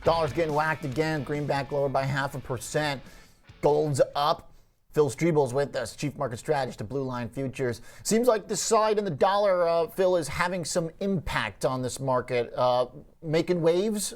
Dollar's getting whacked again. Greenback lower by 0.5%. Gold's up. Phil Streible's with us, Chief Market Strategist at Blue Line Futures. Seems like this slide in the dollar, Phil, is having some impact on this market. Making waves?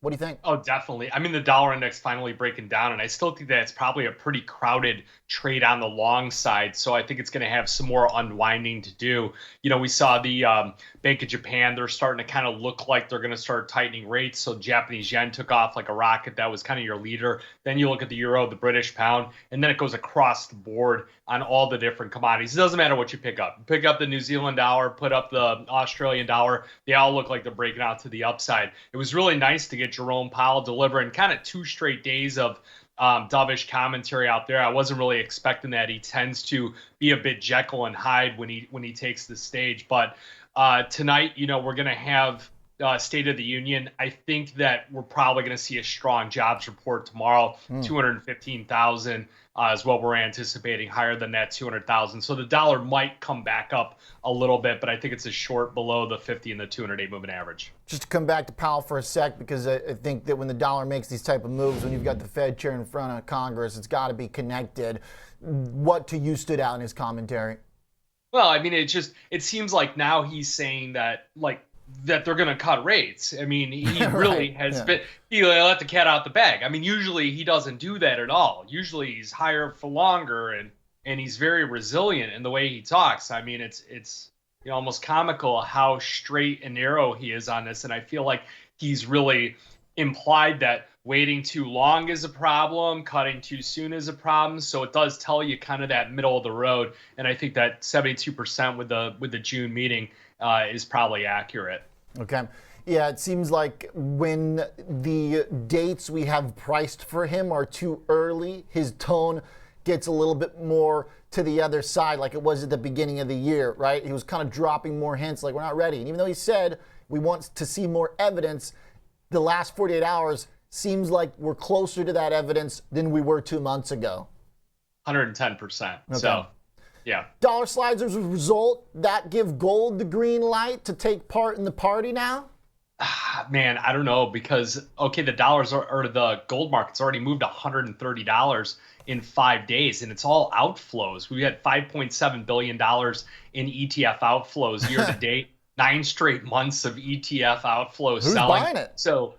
What do you think? Oh, definitely. I mean, the dollar index finally breaking down, and I still think that it's probably a pretty crowded trade on the long side. So I think it's going to have some more unwinding to do. We saw the Bank of Japan, they're starting to kind of look like they're going to start tightening rates. So Japanese yen took off like a rocket. That was kind of your leader. Then you look at the euro, the British pound, and then it goes across the board on all the different commodities. It doesn't matter what you pick up. Pick up the New Zealand dollar, put up the Australian dollar. They all look like they're breaking out to the upside. It was really nice to get Jerome Powell delivering kind of 2 straight days of dovish commentary out there. I wasn't really expecting that. He tends to be a bit Jekyll and Hyde when he takes the stage. But tonight, we're going to have State of the Union. I think that we're probably going to see a strong jobs report tomorrow. 215,000 is what we're anticipating, higher than that 200,000. So the dollar might come back up a little bit, but I think it's a short below the 50 and the 200-day moving average. Just to come back to Powell for a sec, because I think that when the dollar makes these type of moves, when you've got the Fed chair in front of Congress, it's got to be connected. What to you stood out in his commentary? Well, I mean, it seems like now he's saying that that they're going to cut rates. I mean, he really has been, he let the cat out the bag. I mean, usually he doesn't do that at all. Usually he's higher for longer, and he's very resilient in the way he talks. I mean, it's almost comical how straight and narrow he is on this. And I feel like he's really implied that waiting too long is a problem, cutting too soon is a problem. So it does tell you kind of that middle of the road. And I think that 72% with the June meeting is probably accurate. Okay. Yeah, it seems like when the dates we have priced for him are too early, his tone gets a little bit more to the other side like it was at the beginning of the year, right? He was kind of dropping more hints like we're not ready. And even though he said we want to see more evidence, the last 48 hours seems like we're closer to that evidence than we were 2 months ago. 110%. Okay. So, yeah. Dollar slides as a result. That give gold the green light to take part in the party now? Man, I don't know, because, okay, the the gold market's already moved $130 in 5 days, and it's all outflows. We had $5.7 billion in ETF outflows year to date, 9 straight months of ETF outflows. Who's selling. buying it? So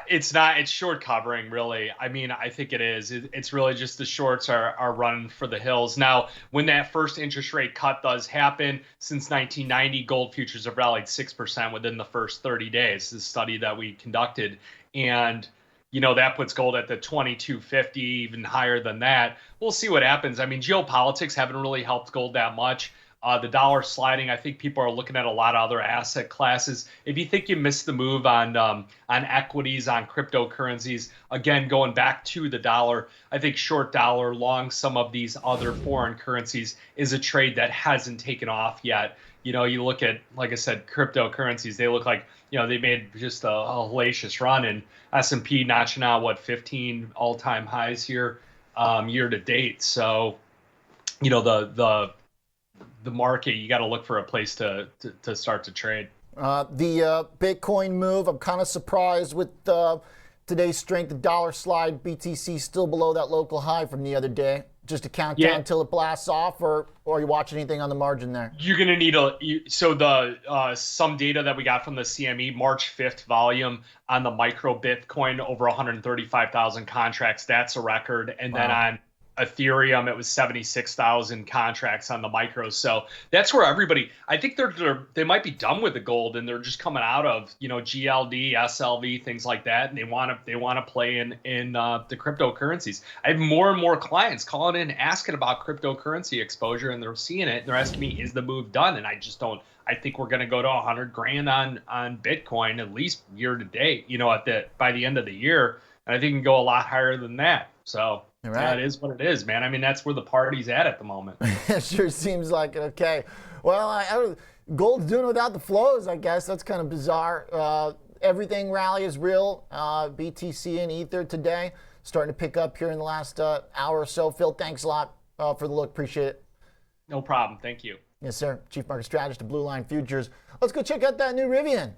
it's short covering, really. I mean, I think it is. It's really just the shorts are running for the hills. Now, when that first interest rate cut does happen, since 1990, gold futures have rallied 6% within the first 30 days. This study that we conducted. And, that puts gold at the 2250, even higher than that. We'll see what happens. I mean, geopolitics haven't really helped gold that much. The dollar sliding, I think people are looking at a lot of other asset classes. If you think you missed the move on equities, on cryptocurrencies, again, going back to the dollar, I think short dollar, long some of these other foreign currencies is a trade that hasn't taken off yet. You look at, like I said, cryptocurrencies, they look like, they made just a hellacious run, and S&P notching out, 15 all-time highs here year to date. So, the market, you got to look for a place to start to trade. The Bitcoin move, I'm kind of surprised with today's strength. The dollar slide, BTC still below that local high from the other day. Just a countdown until it blasts off, or are you watching anything on the margin there? You're going to need some data that we got from the CME, March 5th volume on the micro Bitcoin, over 135,000 contracts. That's a record. And then on Ethereum, it was 76,000 contracts on the micros. So that's where everybody, I think they might be done with the gold, and they're just coming out of, GLD, SLV, things like that. And they want to play in the cryptocurrencies. I have more and more clients calling in, asking about cryptocurrency exposure, and they're seeing it. And they're asking me, is the move done? And I just don't. I think we're going to go to 100 grand on Bitcoin, at least year to date, by the end of the year. And I think it can go a lot higher than that. So yeah, it is what it is, man. I mean, that's where the party's at the moment. It sure seems like it. Okay. Well, gold's doing without the flows, I guess. That's kind of bizarre. Everything rally is real. BTC and Ether today starting to pick up here in the last hour or so. Phil, thanks a lot for the look. Appreciate it. No problem. Thank you. Yes, sir. Chief Market Strategist at Blue Line Futures. Let's go check out that new Rivian.